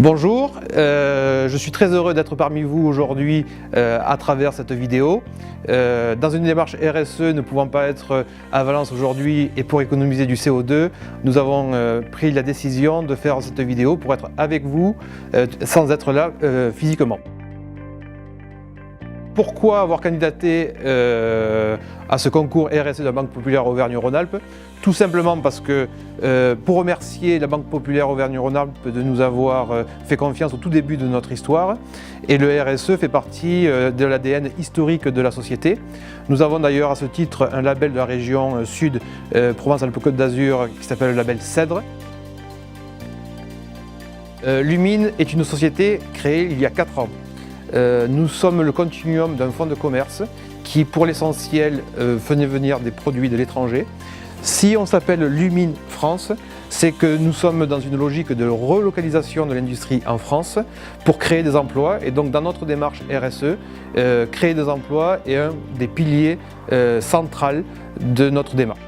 Bonjour, je suis très heureux d'être parmi vous aujourd'hui à travers cette vidéo. Dans une démarche RSE, ne pouvant pas être à Valence aujourd'hui et pour économiser du CO2, nous avons pris la décision de faire cette vidéo pour être avec vous sans être là physiquement. Pourquoi avoir candidaté à ce concours RSE de la Banque Populaire Auvergne-Rhône-Alpes? Tout simplement parce que pour remercier la Banque Populaire Auvergne-Rhône-Alpes de nous avoir fait confiance au tout début de notre histoire, et le RSE fait partie de l'ADN historique de la société. Nous avons d'ailleurs à ce titre un label de la région Sud Provence-Alpes-Côte d'Azur qui s'appelle le label Cèdre. Lumine est une société créée il y a 4 ans. Nous sommes le continuum d'un fonds de commerce qui, pour l'essentiel, faisait venir des produits de l'étranger. Si on s'appelle Lumine France, c'est que nous sommes dans une logique de relocalisation de l'industrie en France pour créer des emplois. Et donc dans notre démarche RSE, créer des emplois est un des piliers centraux de notre démarche.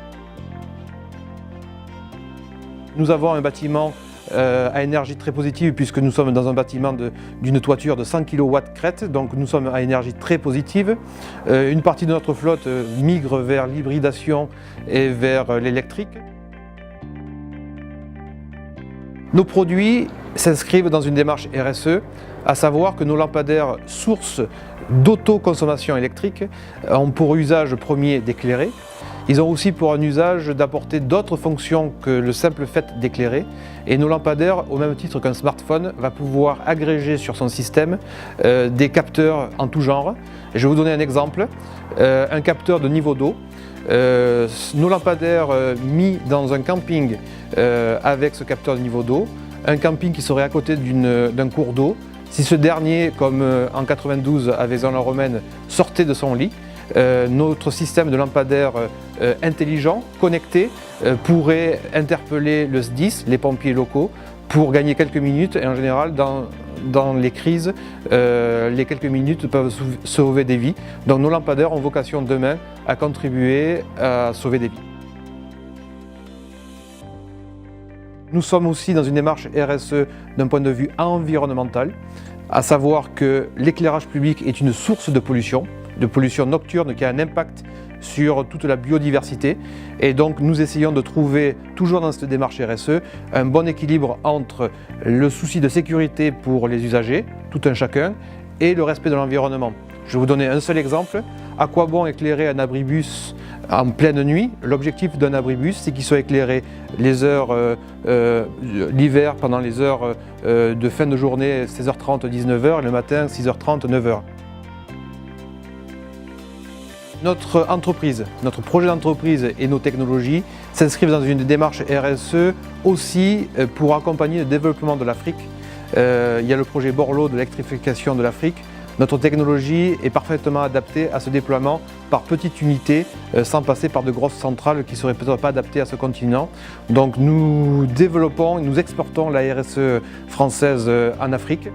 Nous avons un bâtiment à énergie très positive puisque nous sommes dans un bâtiment d'une toiture de 100 kW crête, donc nous sommes à énergie très positive. Une partie de notre flotte migre vers l'hybridation et vers l'électrique. Nos produits s'inscrivent dans une démarche RSE, à savoir que nos lampadaires sources d'autoconsommation électrique ont pour usage premier d'éclairer. Ils ont aussi pour un usage d'apporter d'autres fonctions que le simple fait d'éclairer. Et nos lampadaires, au même titre qu'un smartphone, va pouvoir agréger sur son système des capteurs en tout genre. Et je vais vous donner un exemple, un capteur de niveau d'eau. Nos lampadaires mis dans un camping avec ce capteur de niveau d'eau, un camping qui serait à côté d'un cours d'eau. Si ce dernier, comme en 92 à Vaison-la-Romaine, sortait de son lit, notre système de lampadaires intelligent, connecté, pourrait interpeller le SDIS, les pompiers locaux, pour gagner quelques minutes. Et en général, dans les crises, les quelques minutes peuvent sauver des vies. Donc nos lampadaires ont vocation demain à contribuer à sauver des vies. Nous sommes aussi dans une démarche RSE d'un point de vue environnemental, à savoir que l'éclairage public est une source de pollution nocturne qui a un impact sur toute la biodiversité. Et donc nous essayons de trouver, toujours dans cette démarche RSE, un bon équilibre entre le souci de sécurité pour les usagers, tout un chacun, et le respect de l'environnement. Je vais vous donner un seul exemple. À quoi bon éclairer un abribus en pleine nuit? L'objectif d'un abribus, c'est qu'il soit éclairé les heures l'hiver pendant les heures de fin de journée 16h30, 19h et le matin 6h30, 9h. Notre entreprise, notre projet d'entreprise et nos technologies s'inscrivent dans une démarche RSE aussi pour accompagner le développement de l'Afrique. Il y a le projet Borloo de l'électrification de l'Afrique. Notre technologie est parfaitement adaptée à ce déploiement par petites unités sans passer par de grosses centrales qui ne seraient peut-être pas adaptées à ce continent. Donc nous développons et nous exportons la RSE française en Afrique.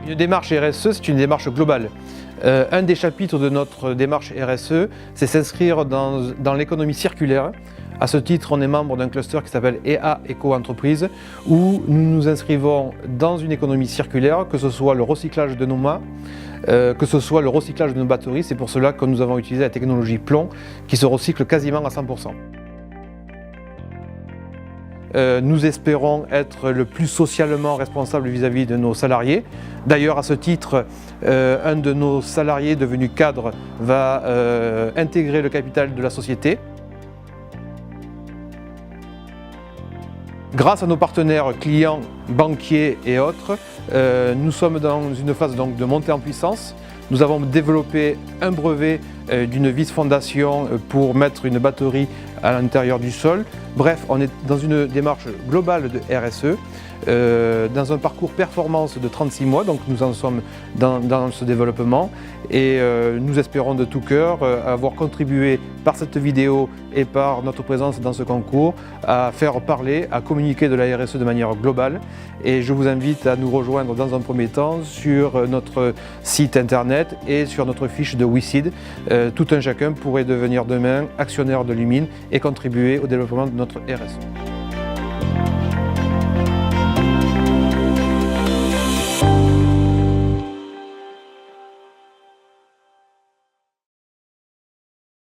Une démarche RSE, c'est une démarche globale. Un des chapitres de notre démarche RSE, c'est s'inscrire dans l'économie circulaire. À ce titre, on est membre d'un cluster qui s'appelle EA Éco-Entreprise, où nous nous inscrivons dans une économie circulaire, que ce soit le recyclage de nos mâts, que ce soit le recyclage de nos batteries. C'est pour cela que nous avons utilisé la technologie plomb, qui se recycle quasiment à 100%. Nous espérons être le plus socialement responsable vis-à-vis de nos salariés. D'ailleurs, à ce titre, un de nos salariés devenu cadre va intégrer le capital de la société. Grâce à nos partenaires clients, banquiers et autres, nous sommes dans une phase donc de montée en puissance. Nous avons développé un brevet d'une vis fondation pour mettre une batterie à l'intérieur du sol. Bref, on est dans une démarche globale de RSE, dans un parcours performance de 36 mois, donc nous en sommes dans ce développement et nous espérons de tout cœur avoir contribué par cette vidéo et par notre présence dans ce concours à faire parler, à communiquer de la RSE de manière globale. Et je vous invite à nous rejoindre dans un premier temps sur notre site internet et sur notre fiche de WeSeed. Tout un chacun pourrait devenir demain actionnaire de Lumine et contribuer au développement de notre RSE.